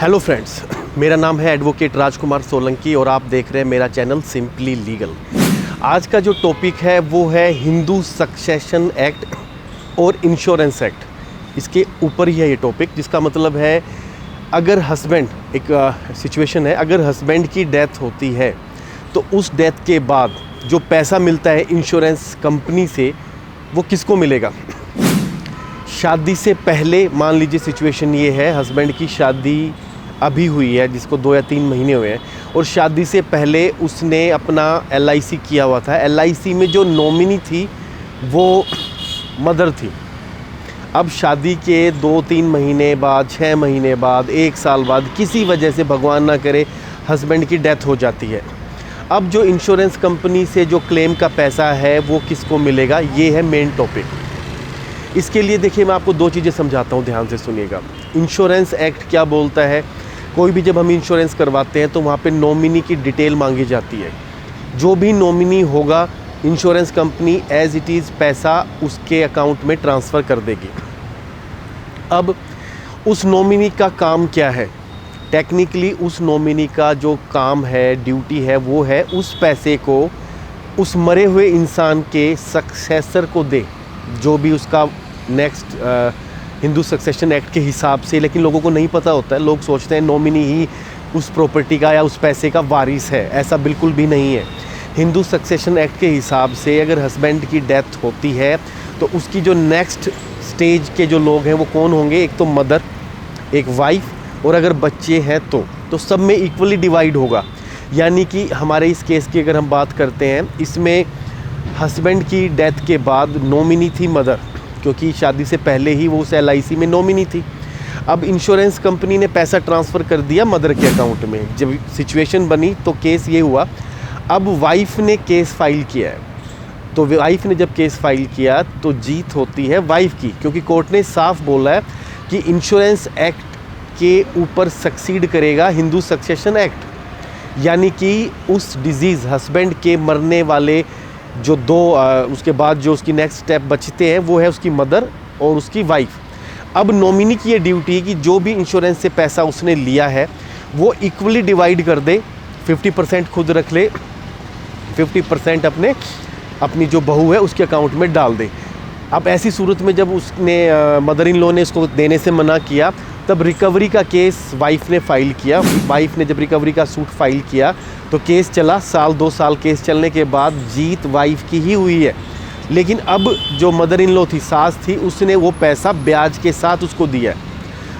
Hello friends, मेरा नाम है एडवोकेट राजकुमार सोलंकी और आप देख रहे हैं मेरा चैनल सिंपली लीगल। आज का जो टॉपिक है वो है हिंदू सक्सेशन एक्ट और इंश्योरेंस एक्ट। इसके ऊपर ही है ये टॉपिक, जिसका मतलब है अगर हस्बैंड, एक सिचुएशन है, अगर हस्बैंड की डेथ होती है तो उस डेथ के बाद जो पैसा मिलता है इंश्योरेंस कंपनी से वो किसको मिलेगा। शादी से पहले मान लीजिए सिचुएशन ये है, हस्बैंड की शादी अभी हुई है जिसको 2 या 3 महीने हुए हैं और शादी से पहले उसने अपना LIC किया हुआ था। LIC में जो नॉमिनी थी वो मदर थी। अब शादी के 2-3 महीने बाद, 6 महीने बाद, 1 साल बाद किसी वजह से भगवान ना करे हस्बैंड की डेथ हो जाती है। अब जो इंश्योरेंस कंपनी से जो क्लेम का पैसा है वो किसको मिलेगा, ये है मेन टॉपिक। इसके लिए देखिए मैं आपको 2 चीज़ें समझाता हूँ, ध्यान से सुनिएगा। इंश्योरेंस एक्ट क्या बोलता है, कोई भी जब हम इंश्योरेंस करवाते हैं तो वहाँ पे नॉमिनी की डिटेल मांगी जाती है। जो भी नॉमिनी होगा insurance company as it is पैसा उसके अकाउंट में ट्रांसफ़र कर देगी। अब उस नॉमिनी का काम क्या है, टेक्निकली उस नॉमिनी का जो काम है, ड्यूटी है, वो है उस पैसे को उस मरे हुए इंसान के सक्सेसर को दे, जो भी उसका नेक्स्ट हिंदू सक्सेशन एक्ट के हिसाब से। लेकिन लोगों को नहीं पता होता है, लोग सोचते हैं नॉमिनी ही उस प्रॉपर्टी का या उस पैसे का वारिस है। ऐसा बिल्कुल भी नहीं है। हिंदू सक्सेशन एक्ट के हिसाब से अगर हस्बैंड की डेथ होती है तो उसकी जो नेक्स्ट स्टेज के जो लोग हैं वो कौन होंगे, एक तो मदर, एक वाइफ, और अगर बच्चे हैं तो सब में इक्वली डिवाइड होगा। यानी कि हमारे इस केस की अगर हम बात करते हैं, इसमें हस्बैंड की डेथ के बाद नॉमिनी थी मदर, क्योंकि शादी से पहले ही वो उस LIC में नॉमिनी थी। अब इंश्योरेंस कंपनी ने पैसा ट्रांसफ़र कर दिया मदर के अकाउंट में। जब सिचुएशन बनी तो केस ये हुआ, अब वाइफ ने केस फाइल किया है। तो वाइफ ने जब केस फाइल किया तो जीत होती है वाइफ की, क्योंकि कोर्ट ने साफ बोला है कि इंश्योरेंस एक्ट के ऊपर सक्सीड करेगा हिंदू सक्सेशन एक्ट। यानी कि उस डिजीज़, हस्बैंड के मरने वाले जो 2 उसके बाद जो उसकी नेक्स्ट स्टेप बचते हैं वो है उसकी मदर और उसकी वाइफ। अब नॉमिनी की ये ड्यूटी है कि जो भी इंश्योरेंस से पैसा उसने लिया है वो इक्वली डिवाइड कर दे, 50% खुद रख ले, 50% अपनी जो बहू है उसके अकाउंट में डाल दे। अब ऐसी सूरत में जब उसने मदर इन लॉ ने इसको देने से मना किया तब रिकवरी का केस वाइफ ने फाइल किया। वाइफ ने जब रिकवरी का सूट फाइल किया तो केस चला, 1-2 साल केस चलने के बाद जीत वाइफ की ही हुई है। लेकिन अब जो मदर इन लॉ थी, सास थी, उसने वो पैसा ब्याज के साथ उसको दिया।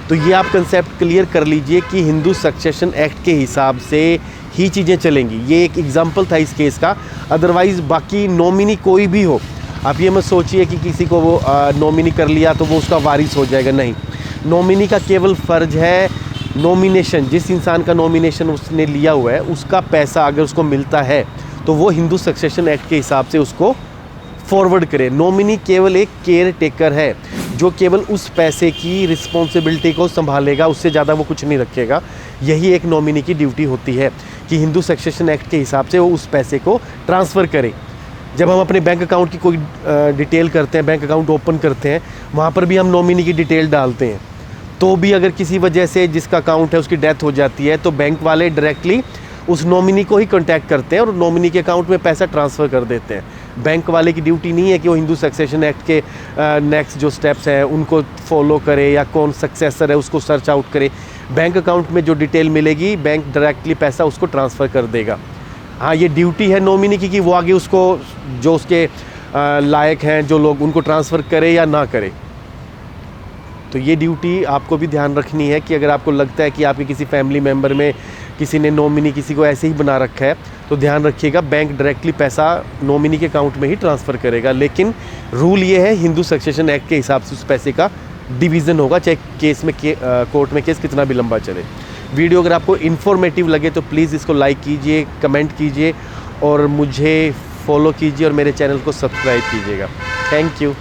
तो ये आप कंसेप्ट क्लियर कर लीजिए कि हिंदू सक्सेशन एक्ट के हिसाब से ही चीज़ें चलेंगी। ये एक एग्जाम्पल था इस केस का। अदरवाइज़ बाकी नॉमिनी कोई भी हो, आप ये मत सोचिए कि किसी को वो नॉमिनी कर लिया तो वो उसका वारिस हो जाएगा। नहीं, नॉमिनी का केवल फ़र्ज है नॉमिनेशन, जिस इंसान का नॉमिनेशन उसने लिया हुआ है उसका पैसा अगर उसको मिलता है तो वो हिंदू सक्सेशन एक्ट के हिसाब से उसको फॉरवर्ड करे। नॉमिनी केवल एक केयर टेकर है जो केवल उस पैसे की रिस्पॉन्सिबिलिटी को संभालेगा, उससे ज़्यादा वो कुछ नहीं रखेगा। यही एक नॉमिनी की ड्यूटी होती है कि हिंदू सक्सेशन एक्ट के हिसाब से वो उस पैसे को ट्रांसफ़र करे। जब हम अपने बैंक अकाउंट की कोई डिटेल करते हैं, बैंक अकाउंट ओपन करते हैं, वहाँ पर भी हम नॉमिनी की डिटेल डालते हैं। तो भी अगर किसी वजह से जिसका अकाउंट है उसकी डेथ हो जाती है तो बैंक वाले डायरेक्टली उस नॉमिनी को ही कांटेक्ट करते हैं और नॉमिनी के अकाउंट में पैसा ट्रांसफ़र कर देते हैं। बैंक वाले की ड्यूटी नहीं है कि वो हिंदू सक्सेशन एक्ट के नेक्स्ट जो स्टेप्स हैं उनको फॉलो करे या कौन सक्सेसर है उसको सर्च आउट करे। बैंक अकाउंट में जो डिटेल मिलेगी बैंक डायरेक्टली पैसा उसको ट्रांसफ़र कर देगा। हाँ, ये ड्यूटी है नॉमिनी की कि वो आगे उसको जो उसके लायक हैं जो लोग, उनको ट्रांसफ़र करे या ना करे। तो ये ड्यूटी आपको भी ध्यान रखनी है कि अगर आपको लगता है कि आपके किसी फैमिली मेम्बर में किसी ने नॉमिनी किसी को ऐसे ही बना रखा है तो ध्यान रखिएगा, बैंक डायरेक्टली पैसा नॉमिनी के अकाउंट में ही ट्रांसफ़र करेगा। लेकिन रूल ये है हिंदू सक्सेशन एक्ट के हिसाब से उस पैसे का डिवीज़न होगा, चाहे केस में कोर्ट में केस कितना भी लंबा चले। वीडियो अगर आपको इन्फॉर्मेटिव लगे तो प्लीज़ इसको लाइक कीजिए, कमेंट कीजिए और मुझे फॉलो कीजिए और मेरे चैनल को सब्सक्राइब कीजिएगा। Thank you.